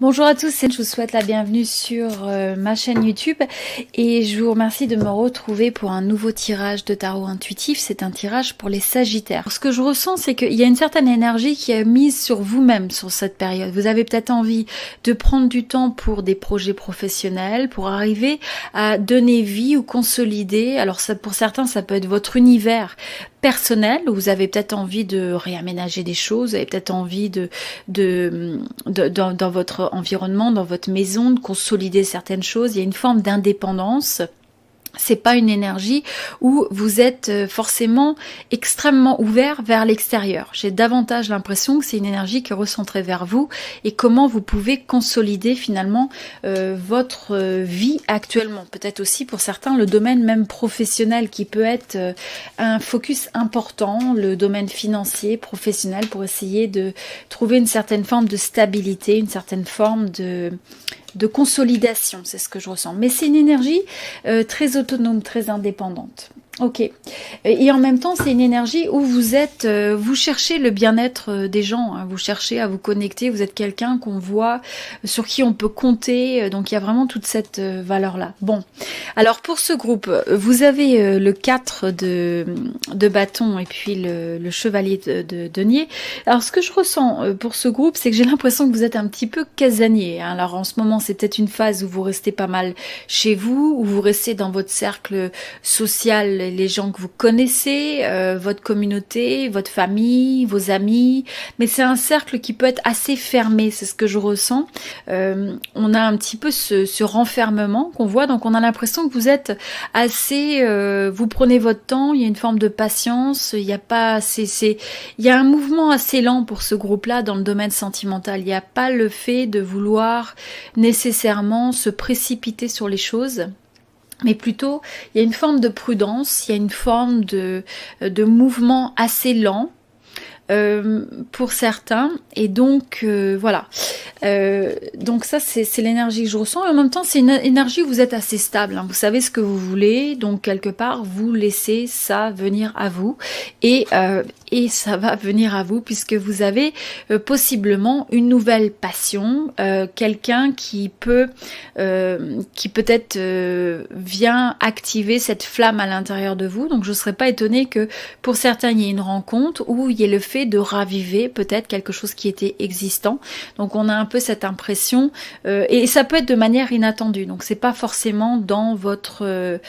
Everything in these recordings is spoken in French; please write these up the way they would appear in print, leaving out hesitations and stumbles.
Bonjour à tous, je vous souhaite la bienvenue sur ma chaîne YouTube et je vous remercie de me retrouver pour un nouveau tirage de tarot intuitif. C'est un tirage pour les Sagittaires. Ce que je ressens, c'est qu'il y a une certaine énergie qui est mise sur vous-même sur cette période. Vous avez peut-être envie de prendre du temps pour des projets professionnels, pour arriver à donner vie ou consolider. Alors ça, pour certains, ça peut être votre univers personnel, où vous avez peut-être envie de réaménager des choses, vous avez peut-être envie dans votre environnement, dans votre maison, de consolider certaines choses. Il y a une forme d'indépendance. C'est pas une énergie où vous êtes forcément extrêmement ouvert vers l'extérieur. J'ai davantage l'impression que c'est une énergie qui est recentrée vers vous et comment vous pouvez consolider finalement votre vie actuellement. Peut-être aussi pour certains le domaine même professionnel qui peut être un focus important, le domaine financier, professionnel, pour essayer de trouver une certaine forme de stabilité, une certaine forme de consolidation, c'est ce que je ressens. Mais c'est une énergie très autonome, très indépendante. Ok. Et en même temps, c'est une énergie où vous êtes, vous cherchez le bien-être des gens, hein, vous cherchez à vous connecter, vous êtes quelqu'un qu'on voit, sur qui on peut compter, donc il y a vraiment toute cette valeur-là. Bon, alors pour ce groupe, vous avez le 4 de bâton et puis le chevalier de denier. Alors ce que je ressens pour ce groupe, c'est que j'ai l'impression que vous êtes un petit peu casanier, hein. Alors en ce moment, c'est peut-être une phase où vous restez pas mal chez vous, où vous restez dans votre cercle social, les gens que vous connaissez, votre communauté, votre famille, vos amis, mais c'est un cercle qui peut être assez fermé, c'est ce que je ressens. On a un petit peu ce renfermement qu'on voit, donc on a l'impression que vous êtes assez, vous prenez votre temps, il y a une forme de patience, il y a un mouvement assez lent pour ce groupe-là dans le domaine sentimental. Il n'y a pas le fait de vouloir nécessairement se précipiter sur les choses, mais plutôt il y a une forme de prudence, il y a une forme de mouvement assez lent pour certains, et donc voilà. Donc ça c'est l'énergie que je ressens, et en même temps c'est une énergie où vous êtes assez stable, hein. Vous savez ce que vous voulez, donc quelque part vous laissez ça venir à vous, et ça va venir à vous puisque vous avez possiblement une nouvelle passion, quelqu'un qui peut-être vient activer cette flamme à l'intérieur de vous. Donc je ne serais pas étonnée que pour certains il y ait une rencontre où il y ait le fait de raviver peut-être quelque chose qui était existant. Donc on a un peu cette impression, et ça peut être de manière inattendue, donc c'est pas forcément dans votre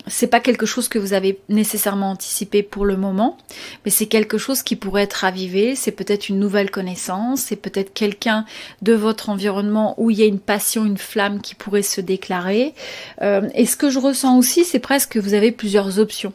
c'est pas quelque chose que vous avez nécessairement anticipé pour le moment, mais c'est quelque chose qui pourrait être ravivé. C'est peut-être une nouvelle connaissance, c'est peut-être quelqu'un de votre environnement où il y a une passion, une flamme qui pourrait se déclarer, et ce que je ressens aussi, c'est presque que vous avez plusieurs options.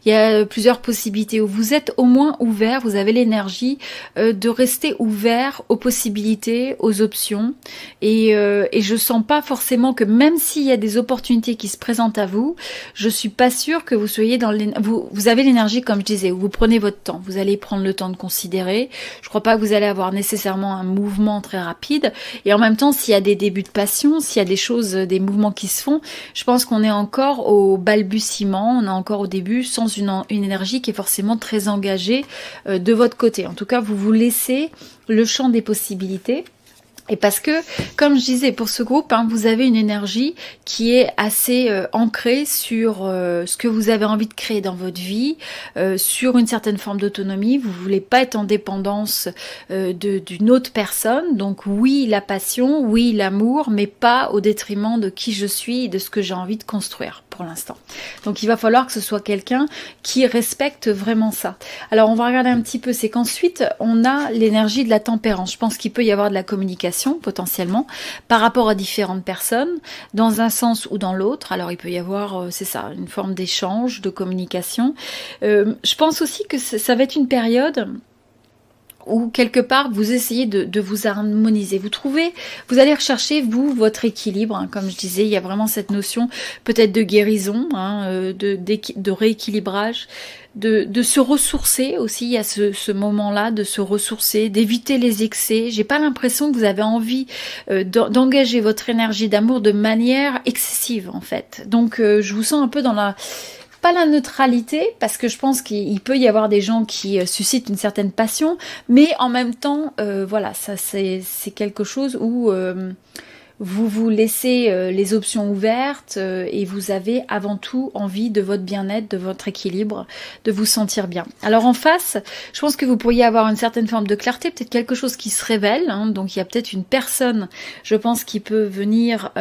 Il y a plusieurs possibilités où vous êtes au moins ouvert, vous avez l'énergie de rester ouvert aux possibilités, aux options, et je sens pas forcément que même s'il y a des opportunités qui se présentent à vous, je suis pas sûre que vous soyez dans vous avez l'énergie, comme je disais, où vous prenez votre temps, vous allez prendre le temps de considérer. Je crois pas que vous allez avoir nécessairement un mouvement très rapide, et en même temps s'il y a des débuts de passion, s'il y a des choses, des mouvements qui se font, je pense qu'on est encore au balbutiement, on est encore au début, sans une énergie qui est forcément très engagée de votre côté. En tout cas, vous vous laissez le champ des possibilités. Et parce que, comme je disais, pour ce groupe, hein, vous avez une énergie qui est assez ancrée sur ce que vous avez envie de créer dans votre vie, sur une certaine forme d'autonomie. Vous voulez pas être en dépendance d'une autre personne. Donc oui, la passion, oui, l'amour, mais pas au détriment de qui je suis et de ce que j'ai envie de construire pour l'instant. Donc il va falloir que ce soit quelqu'un qui respecte vraiment ça. Alors on va regarder un petit peu, c'est qu'ensuite on a l'énergie de la tempérance. Je pense qu'il peut y avoir de la communication potentiellement par rapport à différentes personnes dans un sens ou dans l'autre. Alors il peut y avoir, c'est ça, une forme d'échange, de communication. Je pense aussi que ça va être une période où quelque part vous essayez de vous harmoniser, vous allez rechercher votre équilibre, hein, comme je disais, il y a vraiment cette notion peut-être de guérison, hein, de rééquilibrage, de se ressourcer aussi. Il y a ce moment-là de se ressourcer, d'éviter les excès. J'ai pas l'impression que vous avez envie d'engager votre énergie d'amour de manière excessive en fait. Donc je vous sens un peu dans la pas la neutralité, parce que je pense qu'il peut y avoir des gens qui suscitent une certaine passion, mais en même temps, voilà, ça c'est quelque chose où vous vous laissez les options ouvertes et vous avez avant tout envie de votre bien-être, de votre équilibre, de vous sentir bien. Alors en face, je pense que vous pourriez avoir une certaine forme de clarté, peut-être quelque chose qui se révèle, hein, donc il y a peut-être une personne, je pense, qui peut venir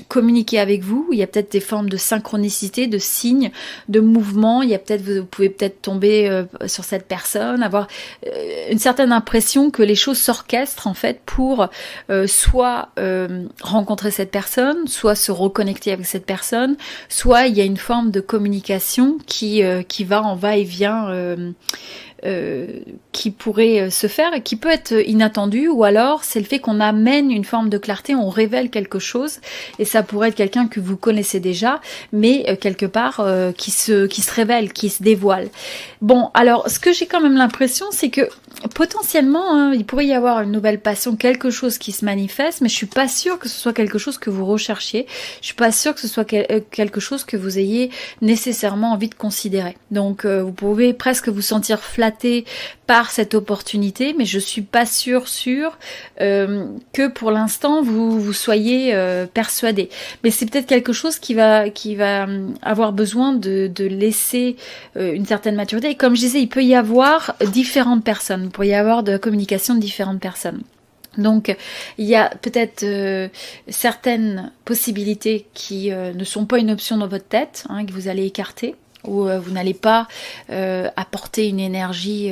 communiquer avec vous, il y a peut-être des formes de synchronicité, de signes, de mouvements, il y a peut-être, vous pouvez peut-être tomber sur cette personne, avoir une certaine impression que les choses s'orchestrent en fait pour soit rencontrer cette personne, soit se reconnecter avec cette personne, soit il y a une forme de communication qui va en va-et-vient qui pourrait se faire et qui peut être inattendu, ou alors c'est le fait qu'on amène une forme de clarté, on révèle quelque chose, et ça pourrait être quelqu'un que vous connaissez déjà, mais quelque part qui se révèle, qui se dévoile. Bon, alors ce que j'ai quand même l'impression, c'est que potentiellement, hein, il pourrait y avoir une nouvelle passion, quelque chose qui se manifeste, mais je suis pas sûre que ce soit quelque chose que vous recherchiez. Je suis pas sûre que ce soit quelque chose que vous ayez nécessairement envie de considérer. Donc, vous pouvez presque vous sentir flatté par cette opportunité, mais je suis pas sûre que pour l'instant vous soyez persuadé. Mais c'est peut-être quelque chose qui va avoir besoin de laisser une certaine maturité. Et comme je disais, il peut y avoir différentes personnes. Il peut y avoir de la communication de différentes personnes. Donc, il y a peut-être certaines possibilités qui ne sont pas une option dans votre tête, hein, que vous allez écarter, où vous n'allez pas apporter une énergie,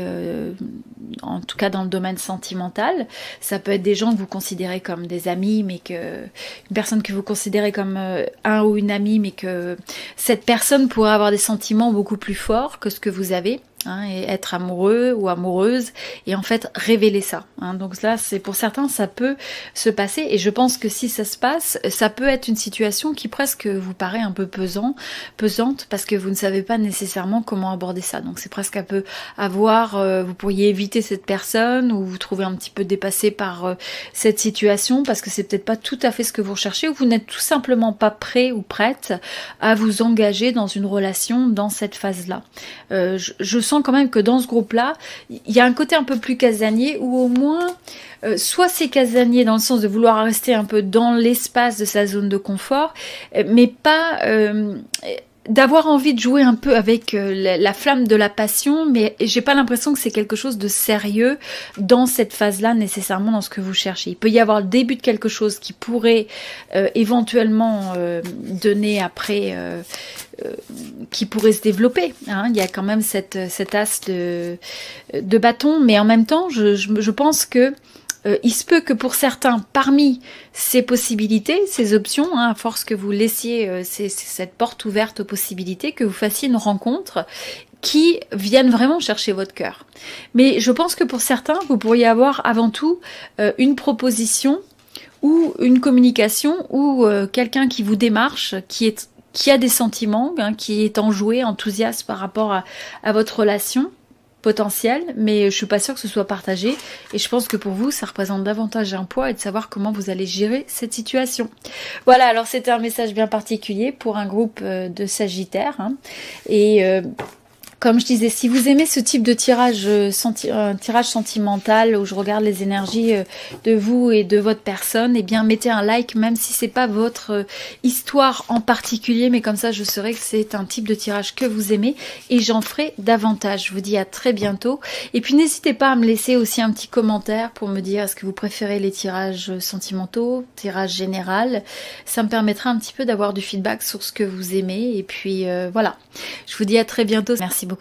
en tout cas dans le domaine sentimental. Ça peut être des gens que vous considérez comme des amis, mais une personne que vous considérez comme un ou une amie, mais que cette personne pourrait avoir des sentiments beaucoup plus forts que ce que vous avez. Hein, et être amoureux ou amoureuse et en fait révéler ça, hein. Donc là c'est pour certains ça peut se passer, et je pense que si ça se passe, ça peut être une situation qui presque vous paraît un peu pesante parce que vous ne savez pas nécessairement comment aborder ça. Donc c'est presque un peu à voir, vous pourriez éviter cette personne ou vous trouvez un petit peu dépassé par cette situation parce que c'est peut-être pas tout à fait ce que vous recherchez, ou vous n'êtes tout simplement pas prêt ou prête à vous engager dans une relation dans cette phase-là. Je sens quand même que dans ce groupe-là, il y a un côté un peu plus casanier, ou au moins, soit c'est casanier dans le sens de vouloir rester un peu dans l'espace de sa zone de confort, mais pas d'avoir envie de jouer un peu avec la flamme de la passion, mais j'ai pas l'impression que c'est quelque chose de sérieux dans cette phase-là, nécessairement dans ce que vous cherchez. Il peut y avoir le début de quelque chose qui pourrait éventuellement donner après, qui pourrait se développer, hein. Il y a quand même cet as de bâton, mais en même temps, je pense que il se peut que pour certains, parmi ces possibilités, ces options, hein, à force que vous laissiez cette porte ouverte aux possibilités, que vous fassiez une rencontre qui vienne vraiment chercher votre cœur. Mais je pense que pour certains, vous pourriez avoir avant tout une proposition ou une communication ou quelqu'un qui vous démarche, qui a des sentiments, hein, qui est enjoué, enthousiaste par rapport à votre relation potentiel, mais je suis pas sûre que ce soit partagé, et je pense que pour vous ça représente davantage un poids et de savoir comment vous allez gérer cette situation. Voilà, alors c'était un message bien particulier pour un groupe de Sagittaires, hein, et comme je disais, si vous aimez ce type de tirage, tirage sentimental où je regarde les énergies de vous et de votre personne, eh bien mettez un like, même si c'est pas votre histoire en particulier, mais comme ça je saurai que c'est un type de tirage que vous aimez et j'en ferai davantage. Je vous dis à très bientôt. Et puis n'hésitez pas à me laisser aussi un petit commentaire pour me dire est-ce que vous préférez les tirages sentimentaux, tirages général. Ça me permettra un petit peu d'avoir du feedback sur ce que vous aimez. Et puis voilà. Je vous dis à très bientôt. Merci beaucoup.